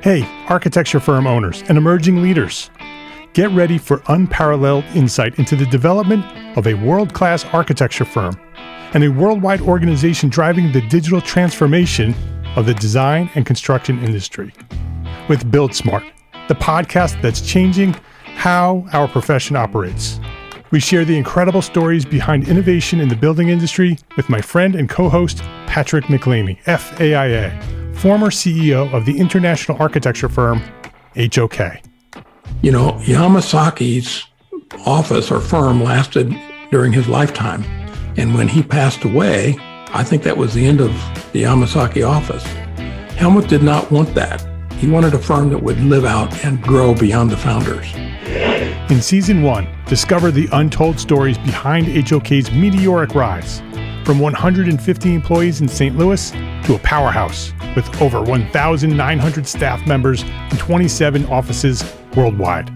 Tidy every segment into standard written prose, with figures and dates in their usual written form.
Hey, architecture firm owners and emerging leaders. Get ready for unparalleled insight into the development of a world-class architecture firm and a worldwide organization driving the digital transformation of the design and construction industry. With Build Smart, the podcast that's changing how our profession operates. We share the incredible stories behind innovation in the building industry with my friend and co-host, Patrick McLeamy, FAIA, former CEO of the international architecture firm, HOK. You know, Yamasaki's office or firm lasted during his lifetime. And when he passed away, I think that was the end of the Yamasaki office. Helmut did not want that. He wanted a firm that would live out and grow beyond the founders. In Season 1, discover the untold stories behind HOK's meteoric rise, from 150 employees in St. Louis to a powerhouse with over 1,900 staff members and 27 offices worldwide.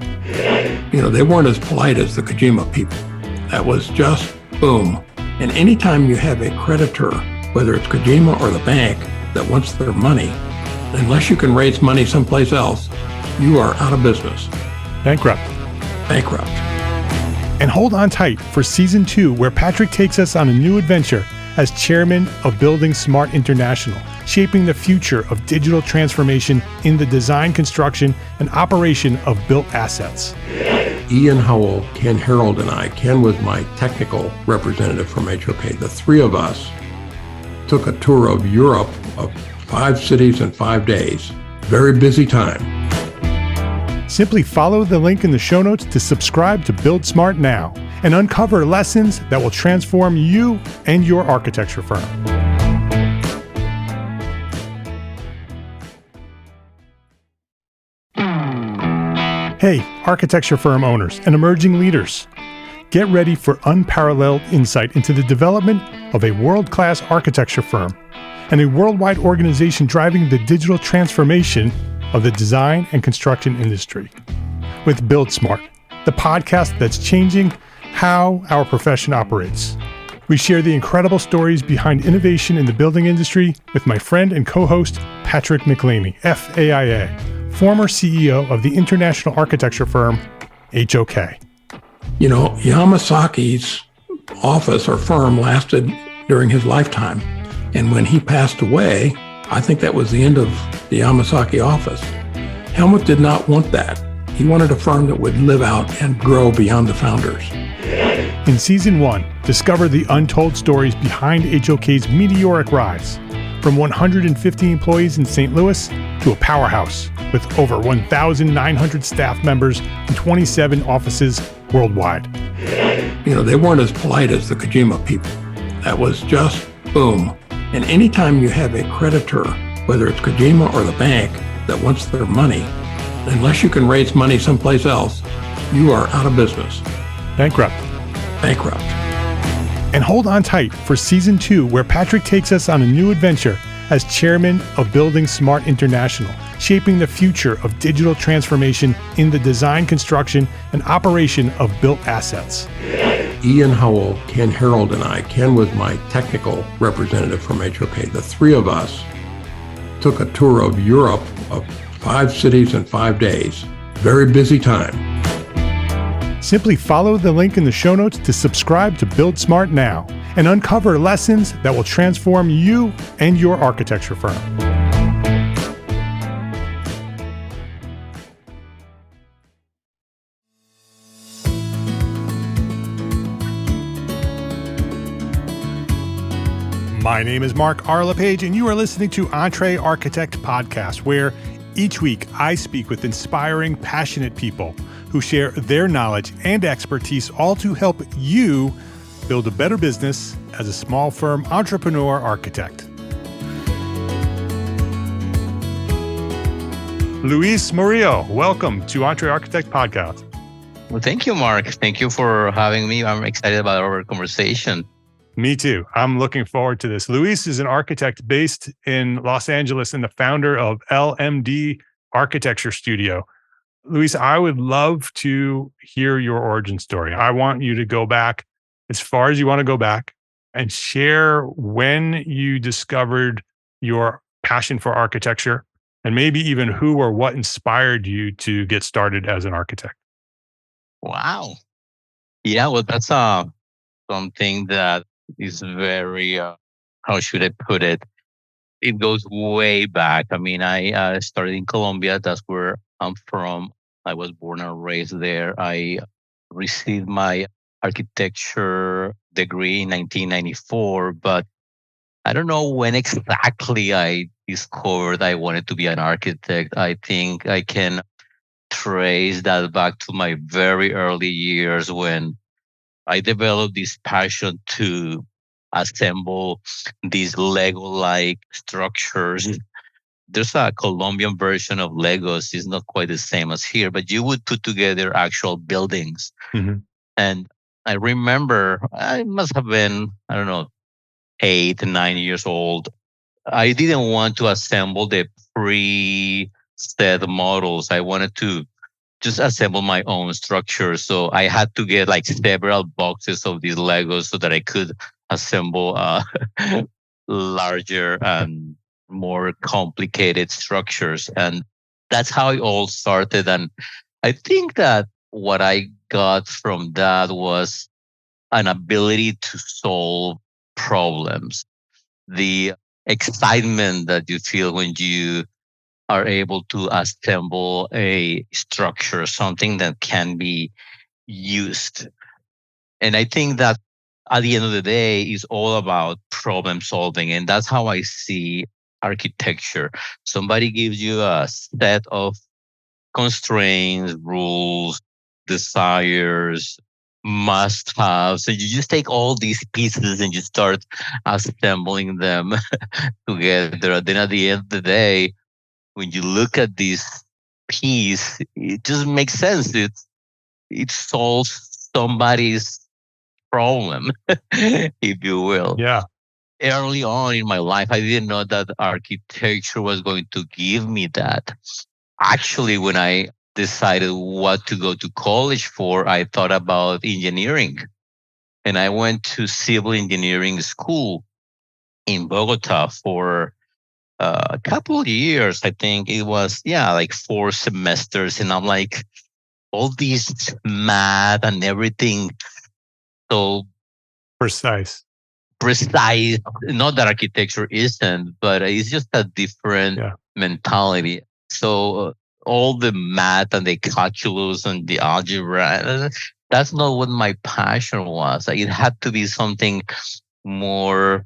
You know, they weren't as polite as the Kojima people. That was just boom. And anytime you have a creditor, whether it's Kojima or the bank, that wants their money, unless you can raise money someplace else, you are out of business. Bankrupt. And hold on tight for Season 2, where Patrick takes us on a new adventure as chairman of Building Smart International, shaping the future of digital transformation in the design, construction, and operation of built assets. Ian Howell, Ken Harold, and I, Ken was my technical representative from HOK. The three of us took a tour of Europe of 5 cities in 5 days. Very busy time. Simply follow the link in the show notes to subscribe to Build Smart now and uncover lessons that will transform you and your architecture firm. Hey, architecture firm owners and emerging leaders. Get ready for unparalleled insight into the development of a world-class architecture firm and a worldwide organization driving the digital transformation of the design and construction industry. With Build Smart, the podcast that's changing how our profession operates. We share the incredible stories behind innovation in the building industry with my friend and co-host, Patrick McLeamy, FAIA, former CEO of the international architecture firm, HOK. You know, Yamasaki's office or firm lasted during his lifetime. And when he passed away, I think that was the end of the Yamasaki office. Helmut did not want that. He wanted a firm that would live out and grow beyond the founders. In Season 1, discover the untold stories behind HOK's meteoric rise, from 150 employees in St. Louis to a powerhouse with over 1,900 staff members and 27 offices worldwide. You know, they weren't as polite as the Kojima people. That was just boom. And anytime you have a creditor, whether it's Kojima or the bank, that wants their money, unless you can raise money someplace else, you are out of business. Bankrupt. And hold on tight for Season 2, where Patrick takes us on a new adventure as chairman of Building Smart International, shaping the future of digital transformation in the design, construction, and operation of built assets. Ian Howell, Ken Harold, and I, Ken was my technical representative from HOK. The three of us took a tour of Europe of 5 cities in 5 days. Very busy time. Simply follow the link in the show notes to subscribe to Build Smart now and uncover lessons that will transform you and your architecture firm. My name is Mark R. LePage, and you are listening to EntreArchitect podcast, where each week I speak with inspiring, passionate people who share their knowledge and expertise, all to help you build a better business as a small firm entrepreneur architect. Luis Murillo, welcome to EntreArchitect podcast. Well, thank you, Mark. Thank you for having me. I'm excited about our conversation. Me too. I'm looking forward to this. Luis is an architect based in Los Angeles and the founder of LMD Architecture Studio. Luis, I would love to hear your origin story. I want you to go back as far as you want to go back and share when you discovered your passion for architecture And maybe even who or what inspired you to get started as an architect? Wow. Yeah, well, that's something that is very, how should I put it? It goes way back. I mean, I started in Colombia. That's where I'm from. I was born and raised there. I received my architecture degree in 1994, but I don't know when exactly I discovered I wanted to be an architect. I think I can trace that back to my very early years when I developed this passion to assemble these Lego-like structures. There's a Colombian version of Legos. It's not quite the same as here, but you would put together actual buildings. Mhm. And I remember I must have been, I don't know, 8, 9 years old. I didn't want to assemble the pre-set models. I wanted to just assemble my own structure. So I had to get like several boxes of these Legos so that I could assemble larger and more complicated structures. And that's how it all started. And I think that what I got from that was an ability to solve problems. The excitement that you feel when you are able to assemble a structure, something that can be used. And I think that at the end of the day is all about problem solving. And that's how I see architecture. Somebody gives you a set of constraints, rules, desires, must haves. And you just take all these pieces and you start assembling them together. And then at the end of the day, when you look at this piece, it just makes sense. It solves somebody's problem, if you will. yeah, Early on in my life, I didn't know that architecture was going to give me that. Actually, when I decided what to go to college for, I thought about engineering. And I went to civil engineering school in Bogota for a couple of years. I think it was, yeah, like 4 semesters. And I'm like, all these math and everything so precise. precise. Not that architecture isn't, but it's just a different Yeah. mentality. So all the math and the calculus and the algebra, that's not what my passion was. It had to be something more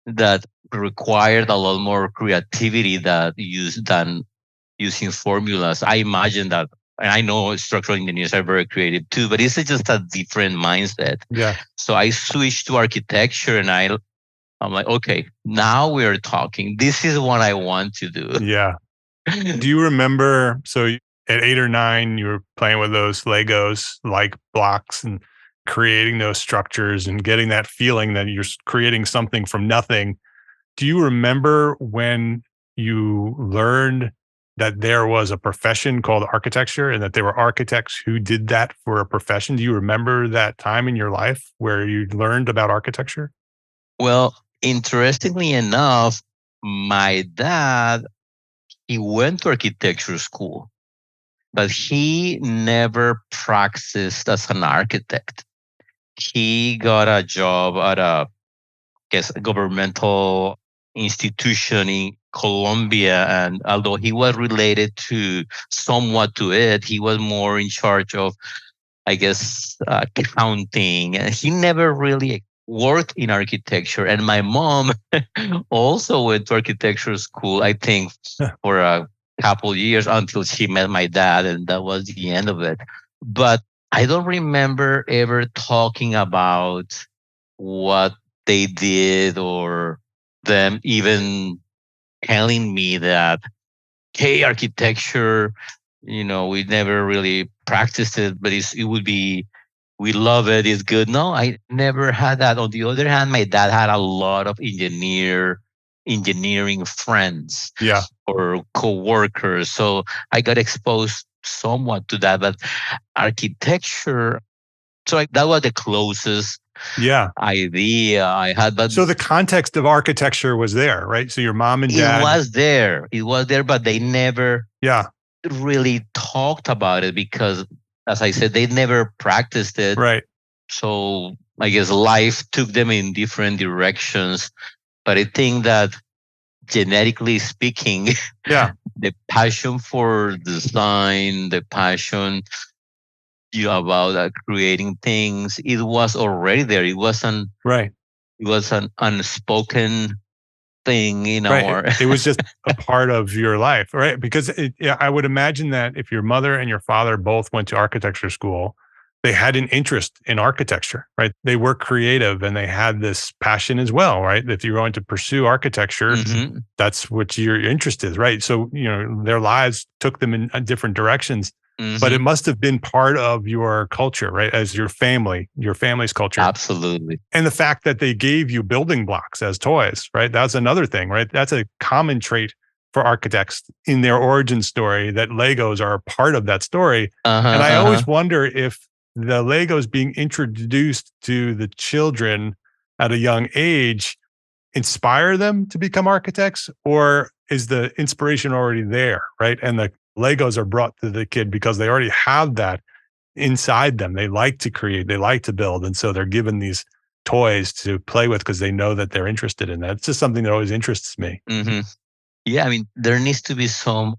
that required a lot more creativity than using formulas. I imagine that, and I know structural engineers are very creative too, but it's just a different mindset. Yeah. So I switched to architecture and I'm like, okay, now we're talking. This is what I want to do. Yeah. Do you remember? So at 8 or 9, you were playing with those Legos like blocks and creating those structures and getting that feeling that you're creating something from nothing. Do you remember when you learned that there was a profession called architecture and that there were architects who did that for a profession? Do you remember that time in your life where you learned about architecture? Well, interestingly enough, my dad, he went to architecture school, but he never practiced as an architect. He got a job at a governmental institution in Colombia. And although he was related to somewhat to it, he was more in charge of, I guess, counting. And he never really worked in architecture. And my mom also went to architecture school, I think, for a couple years until she met my dad. And that was the end of it. But I don't remember ever talking about what they did or them even telling me that, hey, architecture, we never really practiced it, but it would be, we love it, it's good. No, I never had that. On the other hand, my dad had a lot of engineering friends, Yeah. or co-workers. So I got exposed somewhat to that, but architecture, that was the closest Yeah. idea I had. But So the context of architecture was there, right? So your mom and it dad. was there. It was there, but they never Yeah. really talked about it because, as I said, they never practiced it. Right. So I guess life took them in different directions. But I think that genetically speaking, Yeah. the passion for design, the passion about creating things, it was already there. Right. It was an unspoken thing in Right. our. It was just a part of your life, right? Because I would imagine that if your mother and your father both went to architecture school, they had an interest in architecture, right? They were creative and they had this passion as well, right? If you're going to pursue architecture, Mhm, that's what your interest is, right? So, their lives took them in different directions, but it mhm. must have been part of your culture, right? As your family's culture. Absolutely. And the fact that they gave you building blocks as toys, right? That's another thing, right? That's a common trait for architects in their origin story, that Legos are a part of that story. Uh-huh, And I uh-huh. always wonder if the Legos being introduced to the children at a young age inspire them to become architects, or is the inspiration already there, right? And the Legos are brought to the kid because they already have that inside them. They like to create, they like to build. And so they're given these toys to play with because they know that they're interested in that. It's just something that always interests me. Mhm. Yeah, I mean, there needs to be some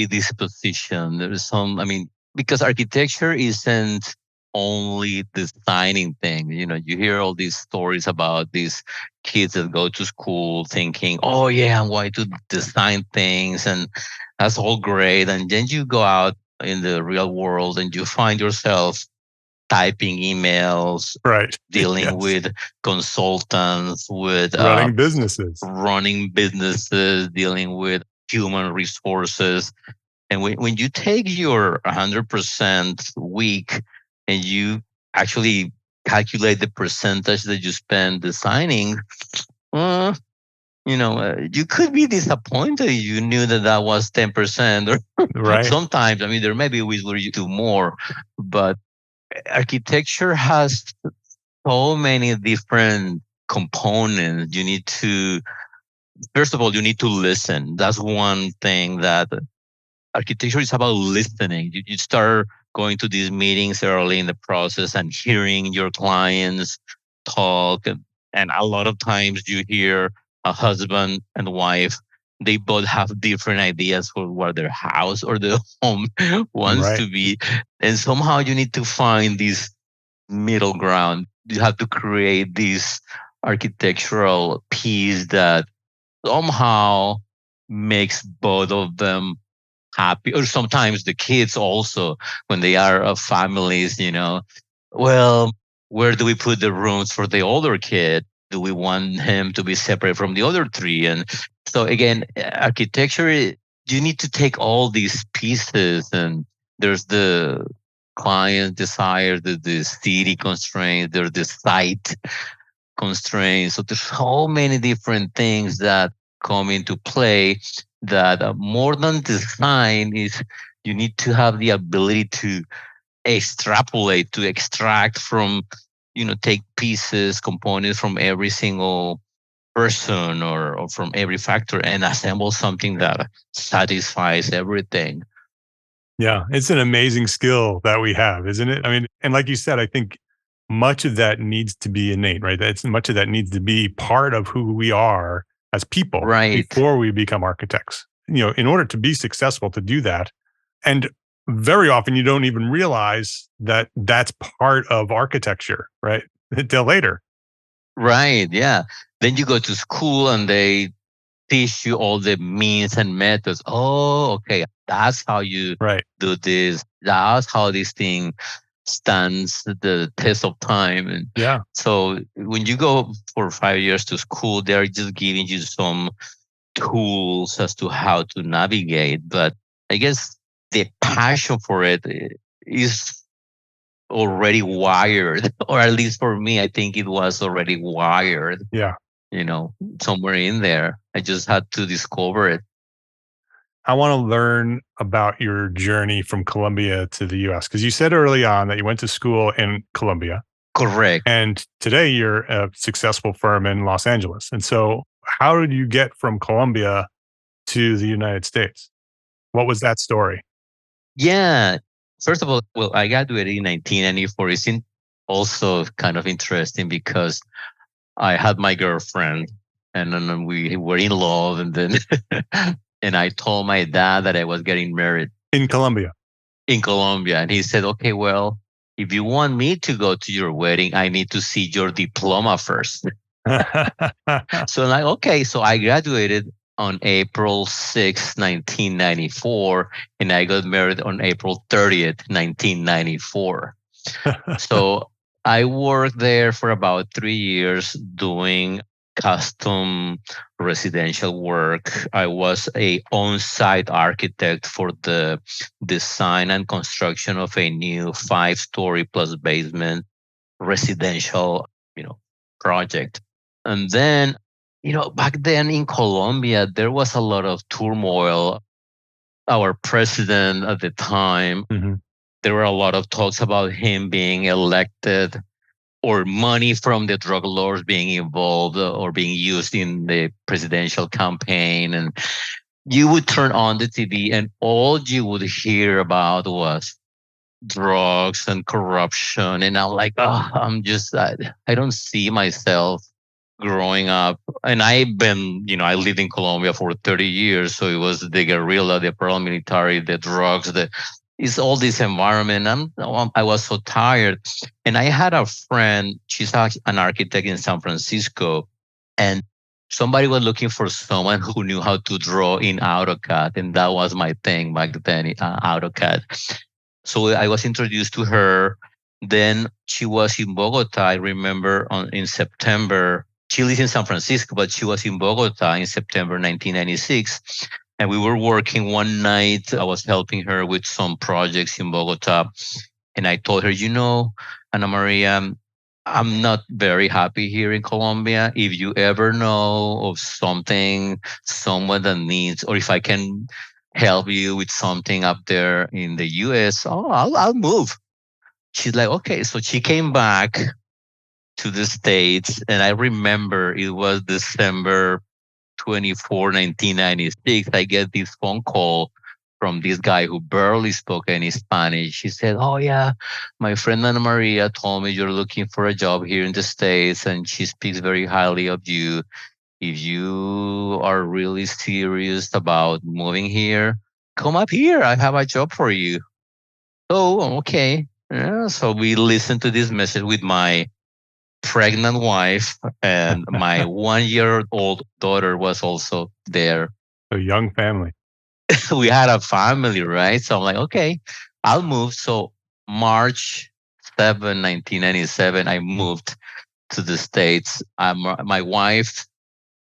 predisposition. There's some, I mean, because architecture isn't only designing things. You hear all these stories about these kids that go to school thinking, oh, yeah, I'm going to design things and that's all great. And then you go out in the real world and you find yourself typing emails, Right. dealing Yes. with consultants, with Running businesses. running businesses, dealing with human resources. And when you take your 100% week and you actually calculate the percentage that you spend designing, uh, you could be disappointed. You knew that was 10%, or Right. sometimes, I mean, there may be weeks where you do more, but architecture has so many different components. First of all, you need to listen. That's one thing that architecture is about, listening. You start going to these meetings early in the process and hearing your clients talk. And a lot of times you hear a husband and wife, they both have different ideas for what their house or their home wants Right. to be. And somehow you need to find this middle ground. You have to create this architectural piece that somehow makes both of them happy, or sometimes the kids also, when they are of families, well, where do we put the rooms for the older kid? Do we want him to be separate from the other three? And so again, architecture, you need to take all these pieces, and there's the client desire, the city constraints, there's the site constraints. So there's so many different things that come into play, that more than design is, you need to have the ability to extrapolate, to extract from, take pieces, components from every single person, or from every factor, and assemble something that satisfies everything. Yeah. It's an amazing skill that we have, isn't it? I mean, and like you said, I think much of that needs to be innate, right? That's much of that needs to be part of who we are as people Right. before we become architects. In order to be successful to do that. And very often you don't even realize that that's part of architecture, right? Until later. Right. Yeah. Then you go to school and they teach you all the means and methods. Oh, okay. That's how you Right. do this. That's how this thing stands the test of time. And Yeah. so when you go for 5 years to school, they're just giving you some tools as to how to navigate. But I guess the passion for it is already wired, or at least for me, I think it was already wired, Yeah. you know, somewhere in there. I just had to discover it. I want to learn about your journey from Colombia to the US, because you said early on that you went to school in Colombia. Correct. And today you're a successful firm in Los Angeles. And so how did you get from Colombia to the United States? What was that story? Yeah. First of all, well, I graduated in 1994. It's also kind of interesting because I had my girlfriend and then we were in love. And then, and I told my dad that I was getting married In Colombia. in Colombia. And he said, okay, well, if you want me to go to your wedding, I need to see your diploma first. So I'm like, okay. So I graduated on April 6th, 1994, and I got married on April 30th, 1994. So I worked there for about 3 years doing custom residential work. I was a on-site architect for the design and construction of a new 5-story plus basement residential, project. And then, back then in Colombia, there was a lot of turmoil. Our president at the time, Mhm. there were a lot of talks about him being elected or money from the drug lords being involved or being used in the presidential campaign. And you would turn on the TV and all you would hear about was drugs and corruption. And I'm like, oh, I don't see myself growing up. And I lived in Colombia for 30 years. So it was the guerrilla, the paramilitary, the drugs, it's all this environment. I was so tired. And I had a friend, she's an architect in San Francisco. And somebody was looking for someone who knew how to draw in AutoCAD. And that was my thing back then, AutoCAD. So I was introduced to her. Then she was in Bogota. I remember in September. She lives in San Francisco, but she was in Bogota in September 1996. And we were working one night. I was helping her with some projects in Bogota. And I told her, Ana Maria, I'm not very happy here in Colombia. If you ever know of someone that needs, or if I can help you with something up there in the US, I'll move. She's like, okay. So she came back to the States. And I remember it was December 24, 1996. I get this phone call from this guy who barely spoke any Spanish. He said, oh yeah, my friend Ana Maria told me you're looking for a job here in the States and she speaks very highly of you. If you are really serious about moving here, come up here. I have a job for you. Oh, okay. Yeah, so we listened to this message with my pregnant wife, and my 1-year-old daughter was also there. A young family. We had a family, right? So I'm like, okay, I'll move. So March 7, 1997, I moved to the States. My wife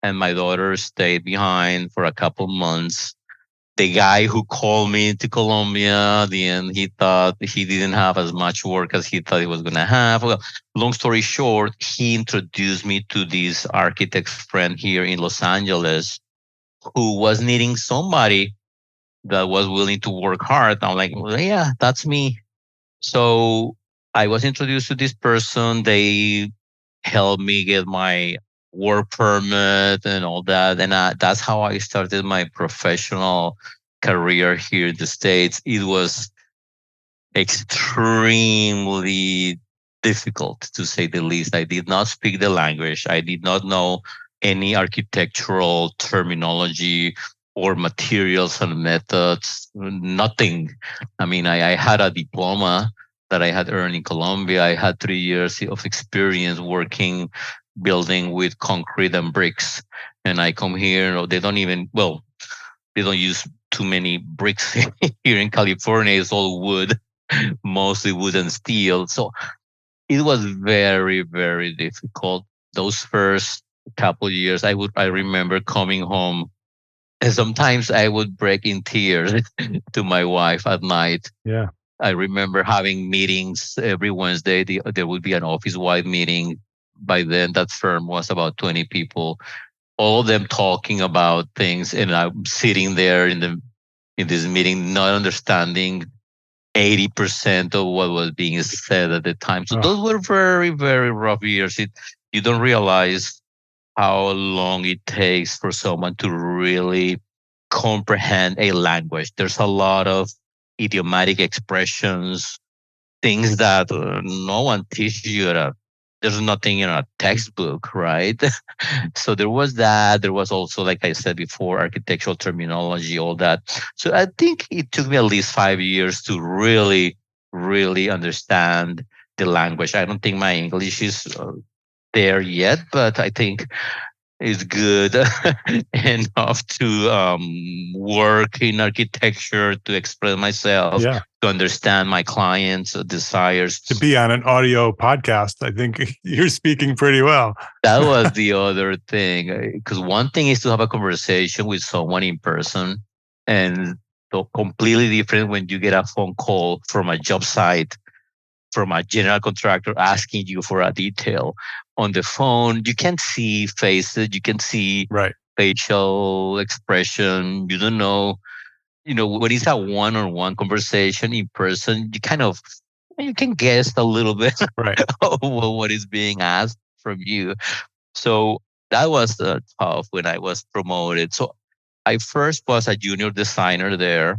and my daughter stayed behind for a couple months. The guy who called me to Colombia, at the end, he thought he didn't have as much work as he thought he was going to have. Well, long story short, he introduced me to this architect friend here in Los Angeles who was needing somebody that was willing to work hard. I'm like, well, yeah, that's me. So I was introduced to this person. They helped me get my work permit and all that. And that's how I started my professional career here in the States. It was extremely difficult, to say the least. I did not speak the language. I did not know any architectural terminology or materials and methods, nothing. I mean, I had a diploma that I had earned in Colombia. I had 3 years of experience working, building with concrete and bricks. And I come here, they don't use too many bricks here in California. It's all wood, mostly wood and steel. So it was very, very difficult. Those first couple years, I remember coming home and sometimes I would break in tears to my wife at night. Yeah. I remember having meetings every Wednesday. There would be an office-wide meeting. By then, that firm was about 20 people, all of them talking about things. And I'm sitting there in this meeting, not understanding 80% of what was being said at the time. So those were very, very rough years. You don't realize how long it takes for someone to really comprehend a language. There's a lot of idiomatic expressions, things that no one teaches you there's nothing in a textbook, right? So there was that. There was also, like I said before, architectural terminology, all that. So I think it took me at least 5 years to really, really understand the language. I don't think my English is there yet, but I think it's good enough to work in architecture, to express myself, Yeah. to understand my clients' desires. To be on an audio podcast, I think you're speaking pretty well. That was the other thing. Because one thing is to have a conversation with someone in person, and so completely different when you get a phone call from a job site, from a general contractor asking you for a detail. On the phone, you can see faces, you can see facial expression. You don't know, when it's a one-on-one conversation in person, you can guess a little bit of what is being asked from you. So that was tough when I was promoted. So I first was a junior designer there.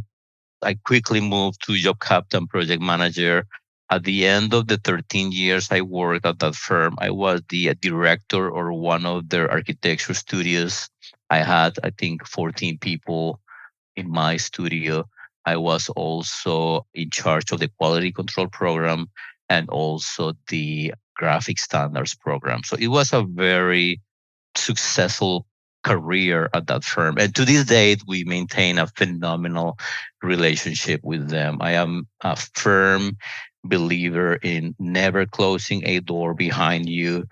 I quickly moved to job captain, project manager. At the end of the 13 years I worked at that firm, I was the director or one of their architecture studios. I had, I think, 14 people in my studio. I was also in charge of the quality control program and also the graphic standards program. So it was a very successful career at that firm. And to this date, we maintain a phenomenal relationship with them. I am a firm believer in never closing a door behind you.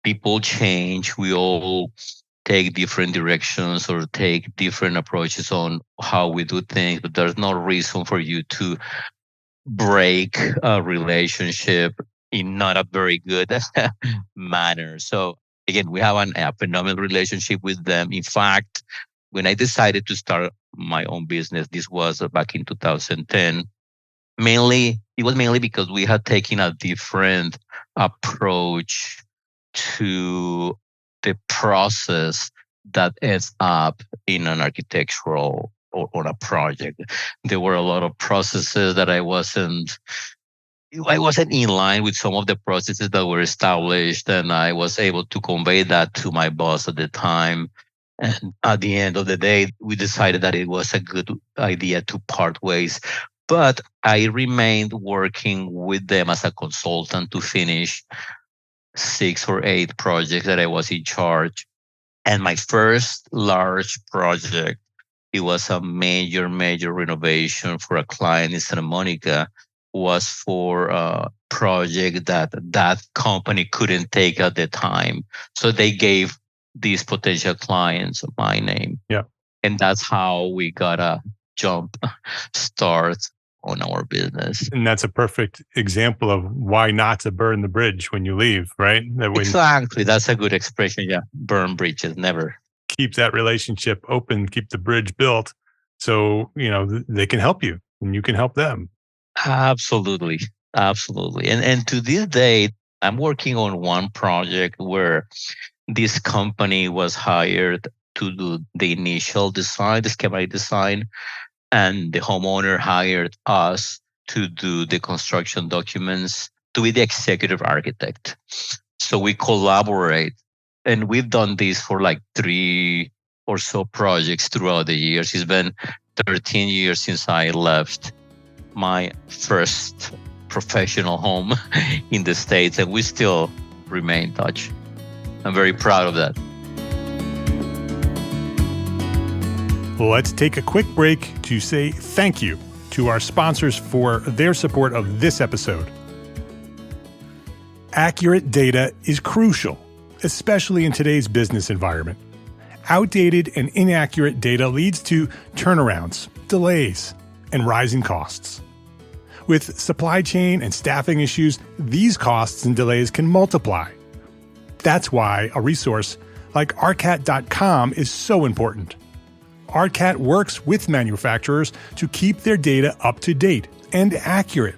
People change. We all take different directions or take different approaches on how we do things, but there's no reason for you to break a relationship in not a very good manner. So again, we have a phenomenal relationship with them. In fact, when I decided to start my own business, this was back in 2010, it was mainly because we had taken a different approach to the process that ends up in an architectural or on a project. There were a lot of processes that I wasn't in line with some of the processes that were established, and I was able to convey that to my boss at the time. And at the end of the day, we decided that it was a good idea to part ways. But I remained working with them as a consultant to finish 6 or 8 projects that I was in charge. And my first large project, it was a major renovation for a client in Santa Monica, was for a project that company couldn't take at the time. So they gave these potential clients my name. Yeah. And that's how we got a jump start on our business. And that's a perfect example of why not to burn the bridge when you leave, right? Exactly. That's a good expression. Yeah. Burn bridges, never. Keep that relationship open, keep the bridge built so, they can help you and you can help them. Absolutely. And to this day, I'm working on one project where this company was hired to do the initial design, the schematic design, and the homeowner hired us to do the construction documents, to be the executive architect. So we collaborate, and we've done this for like 3 or so projects throughout the years. It's been 13 years since I left my first professional home in the States, and we still remain in touch. I'm very proud of that. Let's take a quick break to say thank you to our sponsors for their support of this episode. Accurate data is crucial, especially in today's business environment. Outdated and inaccurate data leads to turnarounds, delays, and rising costs. With supply chain and staffing issues, these costs and delays can multiply. That's why a resource like ARCAT.com is so important. ARCAT works with manufacturers to keep their data up to date and accurate,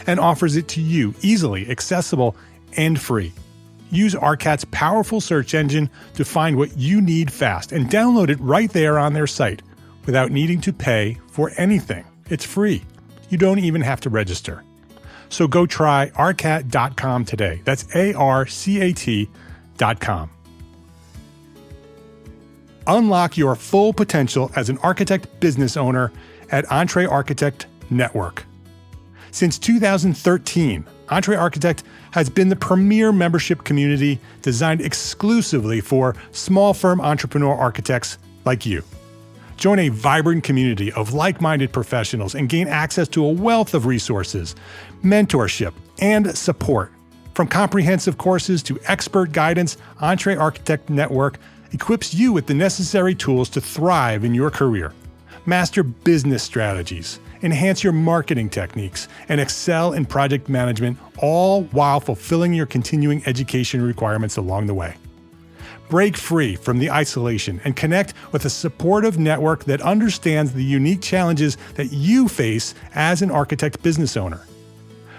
and offers it to you easily, accessible, and free. Use ARCAT's powerful search engine to find what you need fast and download it right there on their site without needing to pay for anything. It's free. You don't even have to register. So go try arcat.com today. That's ARCAT.com. Unlock your full potential as an architect business owner at EntreArchitect Network. Since 2013, EntreArchitect has been the premier membership community designed exclusively for small firm entrepreneur architects like you. Join a vibrant community of like-minded professionals and gain access to a wealth of resources, mentorship, and support. From comprehensive courses to expert guidance, EntreArchitect Network equips you with the necessary tools to thrive in your career. Master business strategies, enhance your marketing techniques, and excel in project management, all while fulfilling your continuing education requirements along the way. Break free from the isolation and connect with a supportive network that understands the unique challenges that you face as an architect business owner.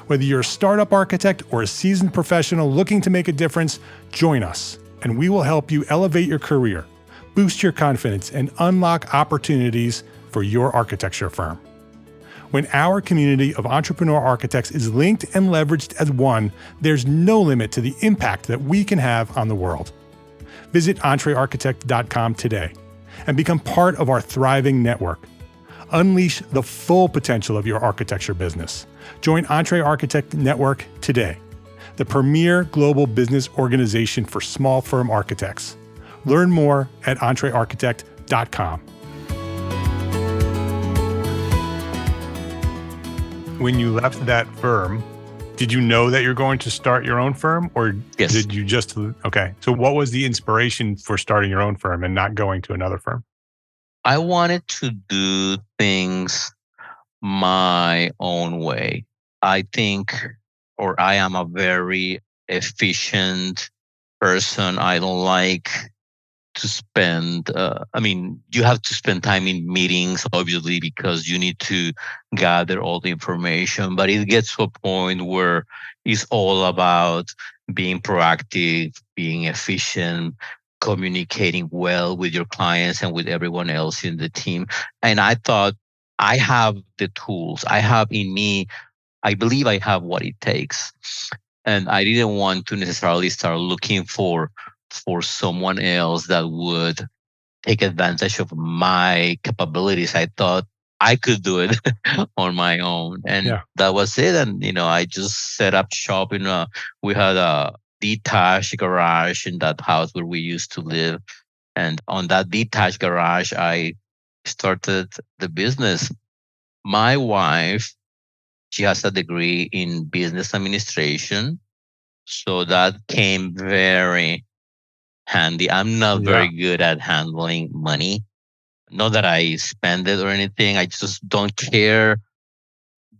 Whether you're a startup architect or a seasoned professional looking to make a difference, join us, and we will help you elevate your career, boost your confidence, and unlock opportunities for your architecture firm. When our community of entrepreneur architects is linked and leveraged as one, there's no limit to the impact that we can have on the world. Visit EntreArchitect.com today and become part of our thriving network. Unleash the full potential of your architecture business. Join EntreArchitect Network today, the premier global business organization for small firm architects. Learn more at EntreArchitect.com. When you left that firm, did you know that you're going to start your own firm, or Yes. did you just, okay. So what was the inspiration for starting your own firm and not going to another firm? I wanted to do things my own way. I am a very efficient person. I don't like to spend, you have to spend time in meetings, obviously, because you need to gather all the information, but it gets to a point where it's all about being proactive, being efficient, communicating well with your clients and with everyone else in the team. And I thought, I have the tools. I believe I have what it takes. And I didn't want to necessarily start looking for someone else that would take advantage of my capabilities. I thought I could do it on my own. And that was it. And, I just set up shop we had a detached garage in that house where we used to live. And on that detached garage, I started the business. My wife, she has a degree in business administration. So that came very handy. I'm not very good at handling money. Not that I spend it or anything. I just don't care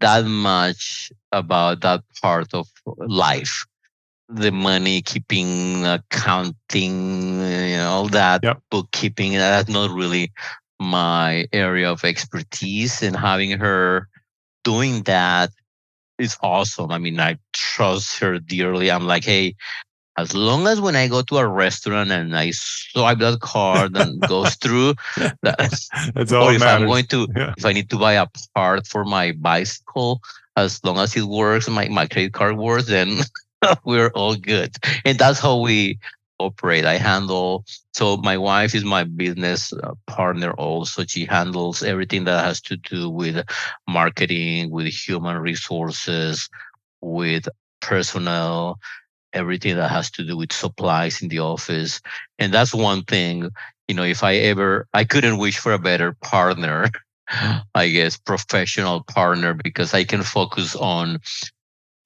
that much about that part of life. The money, keeping, accounting, all that, bookkeeping, that's not really my area of expertise. And having her doing that is awesome. I trust her dearly. I'm like, hey, as long as when I go to a restaurant and I swipe that card and goes through, that's all or if matters. I'm going to, if I need to buy a part for my bicycle, as long as it works, my credit card works, then we're all good. And that's how we operate. So my wife is my business partner also. She handles everything that has to do with marketing, with human resources, with personnel, everything that has to do with supplies in the office. And that's one thing, if I couldn't wish for a better partner, I guess, professional partner, because I can focus on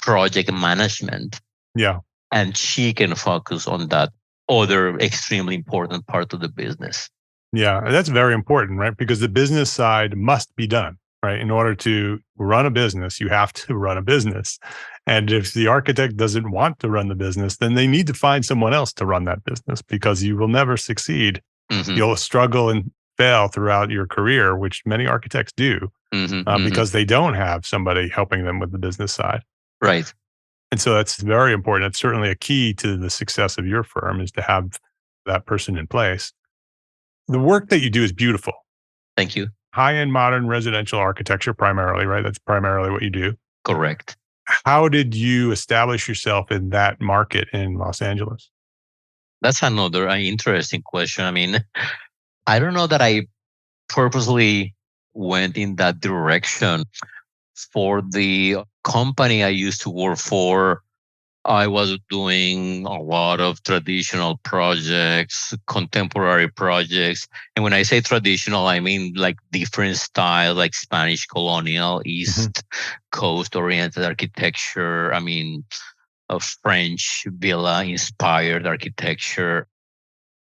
project management. Yeah. And she can focus on that other extremely important part of the business. Yeah, that's very important, right? Because the business side must be done, right? In order to run a business, you have to run a business. And if the architect doesn't want to run the business, then they need to find someone else to run that business, because you will never succeed. Mm-hmm. You'll struggle and fail throughout your career, which many architects do. because they don't have somebody helping them with the business side. Right. And so that's very important. It's certainly a key to the success of your firm is to have that person in place. The work that you do is beautiful. Thank you. High-end modern residential architecture primarily, right? That's primarily what you do. Correct. How did you establish yourself in that market in Los Angeles? That's another interesting question. I mean, I don't know that I purposely went in that direction. For the company I used to work for, I was doing a lot of traditional projects, contemporary projects. And when I say traditional, I mean like different style, like Spanish colonial, East Coast oriented architecture. I mean, a French villa inspired architecture.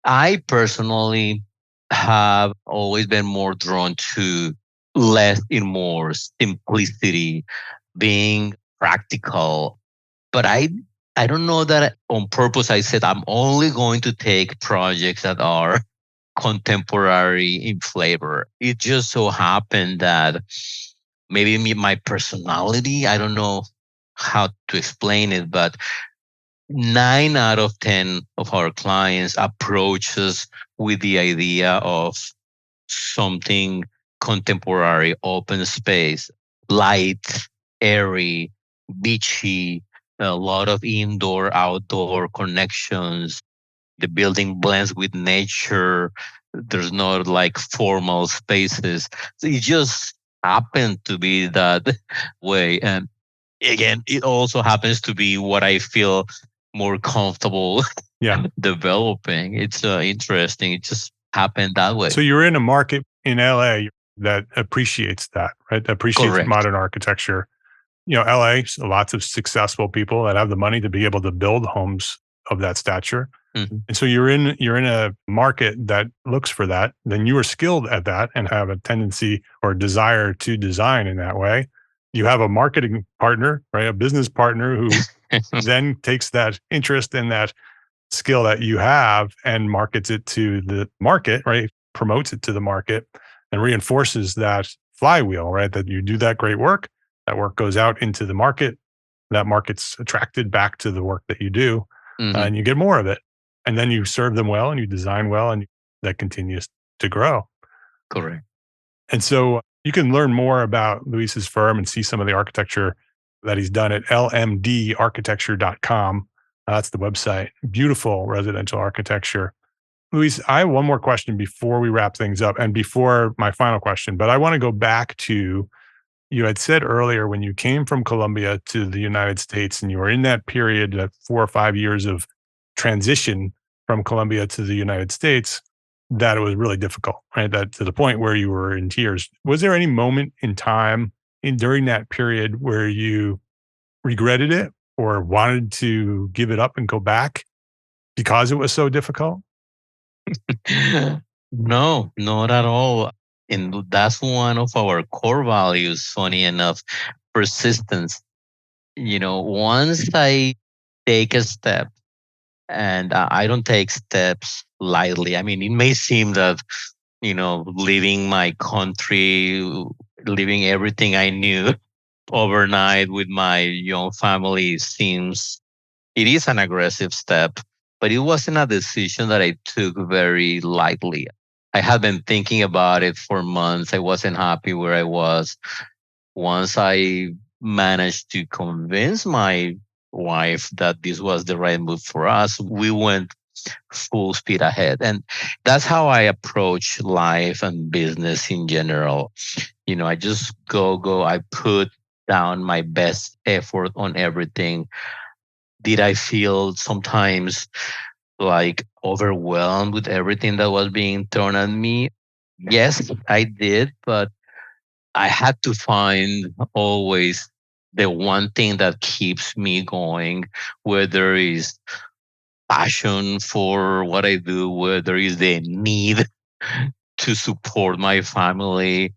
I personally have always been more drawn to less in more, simplicity, being practical. But I don't know that on purpose I said I'm only going to take projects that are contemporary in flavor. It just so happened that maybe my personality, I don't know how to explain it, but 9 out of 10 of our clients approach us with the idea of something contemporary, open space, light, airy, beachy, a lot of indoor, outdoor connections. The building blends with nature. There's not like formal spaces. So it just happened to be that way. And again, it also happens to be what I feel more comfortable developing. It's interesting. It just happened that way. So you're in a market in LA that appreciates that, right? That appreciates Correct. modern architecture. You know, LA, lots of successful people that have the money to be able to build homes of that stature. And so you're in a market that looks for that. Then you are skilled at that and have a tendency or desire to design in that way. You have a marketing partner, right? A business partner who then takes that interest in that skill that you have and markets it to the market, right? Promotes it to the market and reinforces that flywheel, right? That you do that great work, that work goes out into the market, that market's attracted back to the work that you do, and you get more of it. And then you serve them well and you design well, and that continues to grow. Correct. And so you can learn more about Luis's firm and see some of the architecture that he's done at lmdarchitecture.com. That's the website. Beautiful residential architecture. Luis, I have one more question before we wrap things up and before my final question, but I want to go back to, you had said earlier when you came from Colombia to the United States and you were in that period, that 4 or 5 years of transition from Colombia to the United States, that it was really difficult, right? That to the point where you were in tears. Was there any moment in time during that period where you regretted it or wanted to give it up and go back because it was so difficult? No, not at all. And that's one of our core values, funny enough, persistence. You know, once I take a step, and I don't take steps lightly. I mean, it may seem that, leaving my country, leaving everything I knew overnight with my young family it is an aggressive step, but it wasn't a decision that I took very lightly. I had been thinking about it for months. I wasn't happy where I was. Once I managed to convince my wife that this was the right move for us, we went full speed ahead. And that's how I approach life and business in general. I just go. I put down my best effort on everything. Did I feel sometimes like overwhelmed with everything that was being thrown at me? Yes, I did, but I had to find always the one thing that keeps me going, whether it's passion for what I do, whether it's the need to support my family.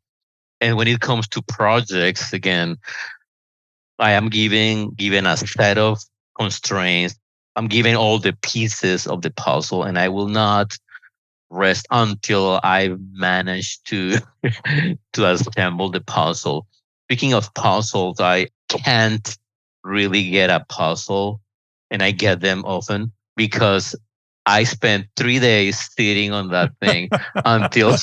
And when it comes to projects, again, I am given a set of constraints. I'm given all the pieces of the puzzle, and I will not rest until I managed to to assemble the puzzle. Speaking of puzzles, I can't really get a puzzle, and I get them often because I spent 3 days sitting on that thing until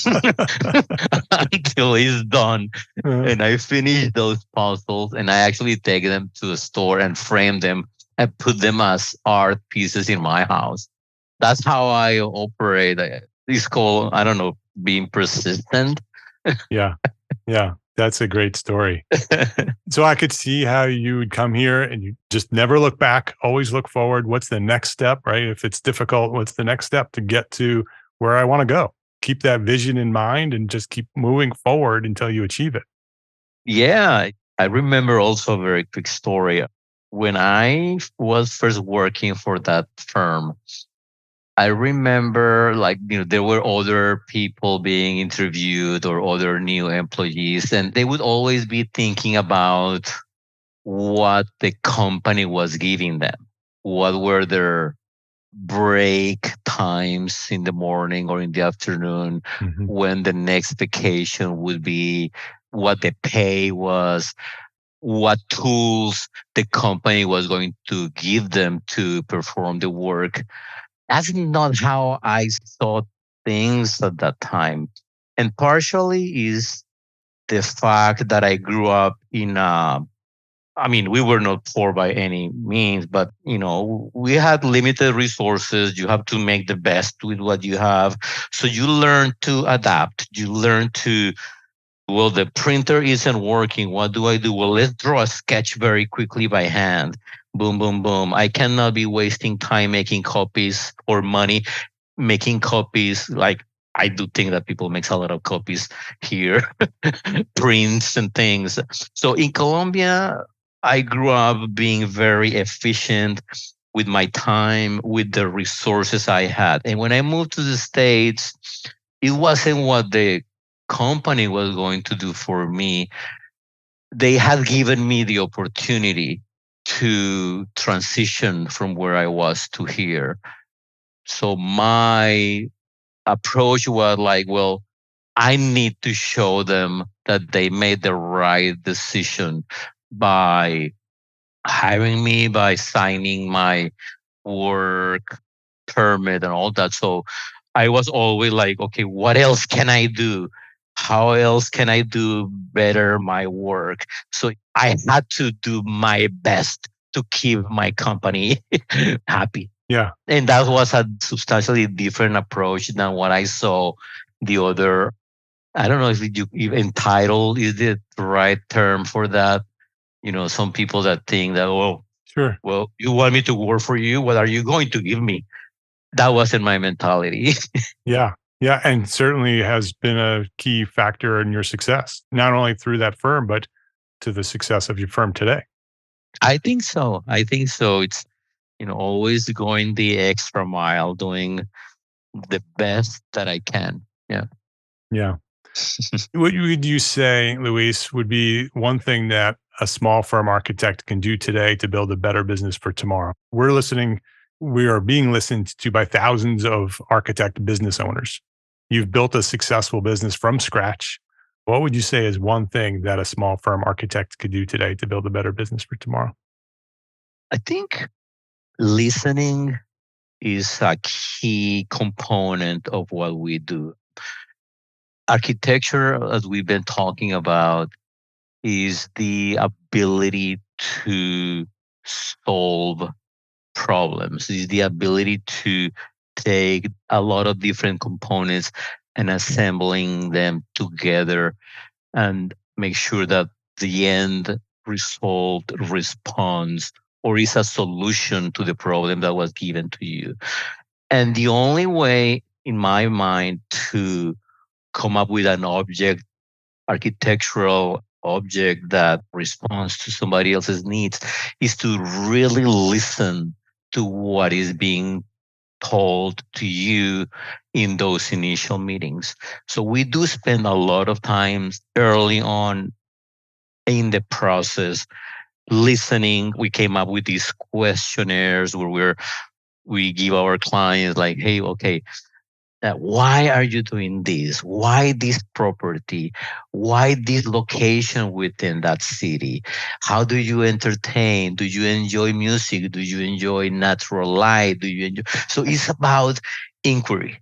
until it's done. Uh, And I finish those puzzles, and I actually take them to the store and frame them and put them as art pieces in my house. That's how I operate. It's called, I don't know, being persistent. yeah. Yeah. That's a great story. So I could see how you would come here and you just never look back, always look forward. What's the next step, right? If it's difficult, what's the next step to get to where I want to go? Keep that vision in mind and just keep moving forward until you achieve it. Yeah, I remember also a very quick story. When I was first working for that firm, I remember, like, there were other people being interviewed or other new employees, and they would always be thinking about what the company was giving them. What were their break times in the morning or in the afternoon, Mhm. when the next vacation would be, what the pay was, what tools the company was going to give them to perform the work. That's not how I saw things at that time. And partially is the fact that I grew up in a, I mean, we were not poor by any means, but we had limited resources. You have to make the best with what you have. So you learn to adapt. You learn to, well, the printer isn't working. What do I do? Well, let's draw a sketch very quickly by hand. Boom, boom, boom. I cannot be wasting time making copies or money making copies. Like, I do think that people makes a lot of copies here, prints and things. So in Colombia, I grew up being very efficient with my time, with the resources I had. And when I moved to the States, it wasn't what the company was going to do for me. They had given me the opportunity to transition from where I was to here. So my approach was like, well, I need to show them that they made the right decision by hiring me, by signing my work permit and all that. So I was always like, okay, what else can I do? How else can I do better my work? So I had to do my best to keep my company happy. Yeah. And that was a substantially different approach than what I saw the other. I don't know if you even entitled is the right term for that. Some people that think that, oh, Sure. well, you want me to work for you? What are you going to give me? That wasn't my mentality. Yeah. Yeah. And certainly has been a key factor in your success, not only through that firm, but to the success of your firm today. I think so. I think so. It's, always going the extra mile, doing the best that I can. Yeah. Yeah. What would you say, Luis, would be one thing that a small firm architect can do today to build a better business for tomorrow? We are being listened to by thousands of architect business owners. You've built a successful business from scratch. What would you say is one thing that a small firm architect could do today to build a better business for tomorrow? I think listening is a key component of what we do. Architecture, as we've been talking about, is the ability to solve problems, is the ability to take a lot of different components and assembling them together and make sure that the end result responds or is a solution to the problem that was given to you. And the only way, in my mind, to come up with an object, architectural object that responds to somebody else's needs, is to really listen to what is being told to you in those initial meetings. So we do spend a lot of time early on in the process listening. We came up with these questionnaires where we give our clients like, hey, okay, Why are you doing this? Why this property? Why this location within that city? How do you entertain? Do you enjoy music? Do you enjoy natural light? Do you enjoy? So it's about inquiry,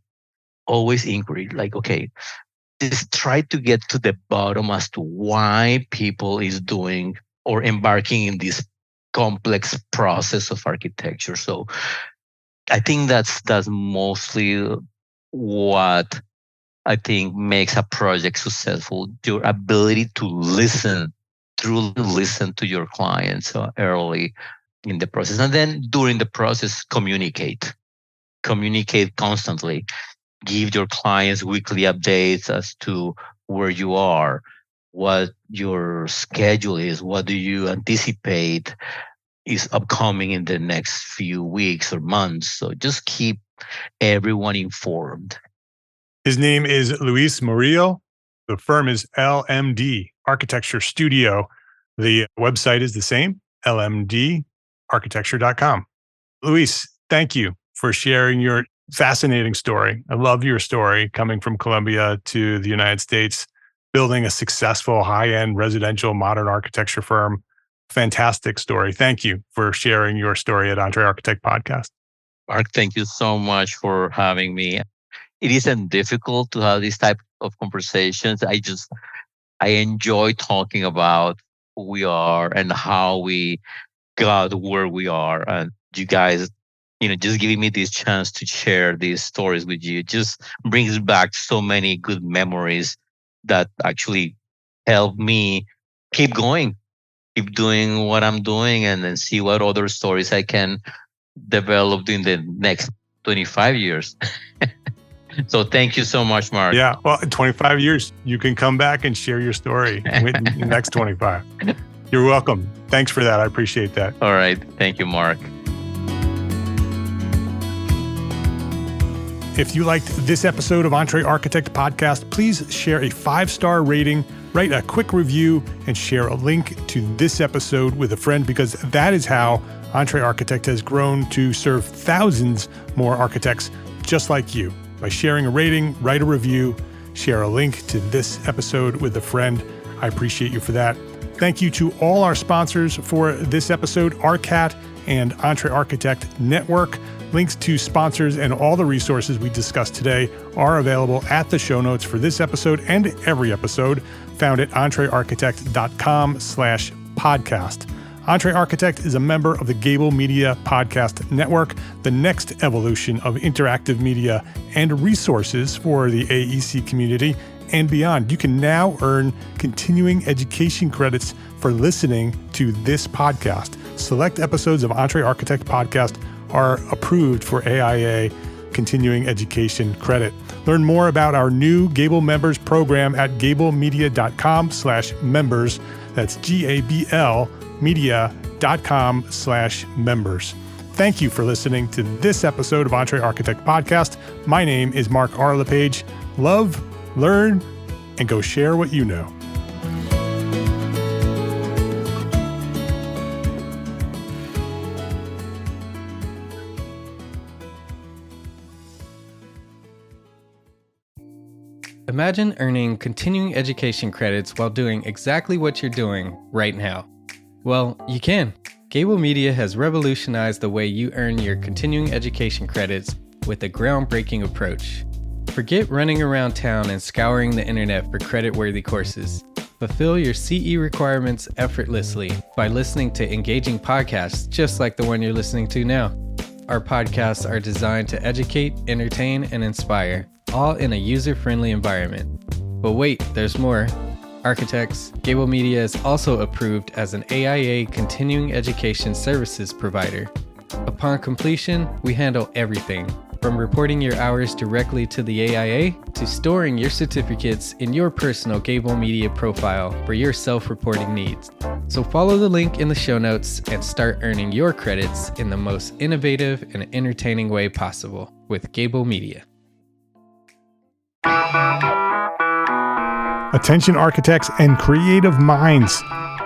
always inquiry. Like, okay, just try to get to the bottom as to why people is doing or embarking in this complex process of architecture. So I think that's mostly what I think makes a project successful. Your ability to listen, truly listen to your clients early in the process. And then during the process, communicate constantly. Give your clients weekly updates as to where you are, what your schedule is, what do you anticipate is upcoming in the next few weeks or months. So just keep everyone informed. His name is Luis Murillo. The firm is LMD Architecture Studio. The website is the same, lmdarchitecture.com. Luis, thank you for sharing your fascinating story. I love your story coming from Colombia to the United States, building a successful high-end residential modern architecture firm. Fantastic story. Thank you for sharing your story at EntreArchitect Podcast. Mark, thank you so much for having me. It isn't difficult to have this type of conversations. I enjoy talking about who we are and how we got where we are. And you guys, just giving me this chance to share these stories with you just brings back so many good memories that actually help me keep going, keep doing what I'm doing, and then see what other stories I can develop in the next 25 years. So thank you so much, Mark. Yeah, well, in 25 years, you can come back and share your story in the next 25. You're welcome. Thanks for that. I appreciate that. All right. Thank you, Mark. If you liked this episode of EntreArchitect Podcast, please share a 5-star rating, write a quick review, and share a link to this episode with a friend, because that is how EntreArchitect has grown to serve thousands more architects just like you. By sharing a rating, write a review, share a link to this episode with a friend. I appreciate you for that. Thank you to all our sponsors for this episode, ARCAT and EntreArchitect Network. Links to sponsors and all the resources we discussed today are available at the show notes for this episode and every episode, found at entrearchitect.com/podcast. EntreArchitect is a member of the Gable Media Podcast Network, the next evolution of interactive media and resources for the AEC community and beyond. You can now earn continuing education credits for listening to this podcast. Select episodes of EntreArchitect Podcast are approved for AIA continuing education credit. Learn more about our new Gable Members program at gablemedia.com/members. That's GABL media.com/members. Thank you for listening to this episode of EntreArchitect Podcast. My name is Mark R. LePage. Love, learn, and go share what you know. Imagine earning continuing education credits while doing exactly what you're doing right now. Well, you can. Gable Media has revolutionized the way you earn your continuing education credits with a groundbreaking approach. Forget running around town and scouring the internet for credit-worthy courses. Fulfill your CE requirements effortlessly by listening to engaging podcasts just like the one you're listening to now. Our podcasts are designed to educate, entertain, and inspire, all in a user-friendly environment. But wait, there's more. Architects, Gable Media is also approved as an AIA continuing education services provider. Upon completion, we handle everything, from reporting your hours directly to the AIA to storing your certificates in your personal Gable Media profile for your self-reporting needs. So follow the link in the show notes and start earning your credits in the most innovative and entertaining way possible with Gable Media. Attention architects and creative minds,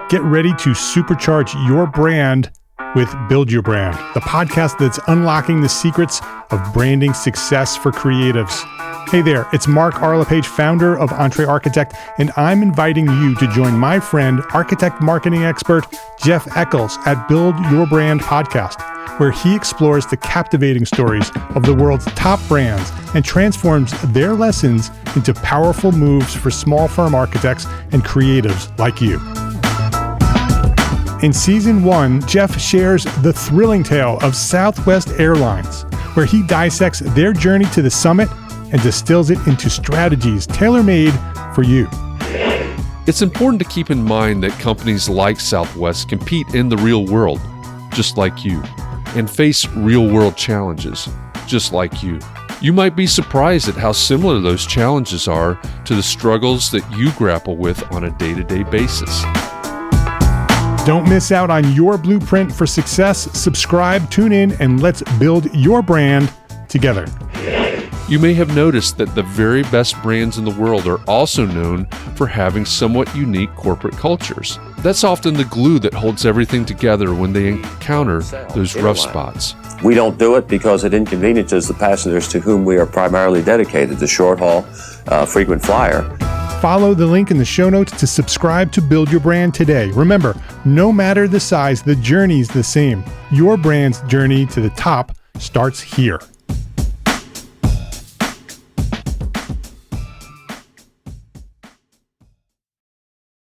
get ready to supercharge your brand with Build Your Brand, the podcast that's unlocking the secrets of branding success for creatives. Hey there, it's Mark Arlepage, founder of EntreArchitect, and I'm inviting you to join my friend, architect marketing expert Jeff Eccles at Build Your Brand podcast, where he explores the captivating stories of the world's top brands and transforms their lessons into powerful moves for small firm architects and creatives like you. In Season 1, Jeff shares the thrilling tale of Southwest Airlines, where he dissects their journey to the summit and distills it into strategies tailor-made for you. It's important to keep in mind that companies like Southwest compete in the real world, just like you, and face real-world challenges, just like you. You might be surprised at how similar those challenges are to the struggles that you grapple with on a day-to-day basis. Don't miss out on your blueprint for success. Subscribe, tune in, and let's build your brand together. You may have noticed that the very best brands in the world are also known for having somewhat unique corporate cultures. That's often the glue that holds everything together when they encounter those rough spots. We don't do it because it inconveniences the passengers to whom we are primarily dedicated, the short haul, frequent flyer. Follow the link in the show notes to subscribe to Build Your Brand today. Remember, no matter the size, the journey's the same. Your brand's journey to the top starts here.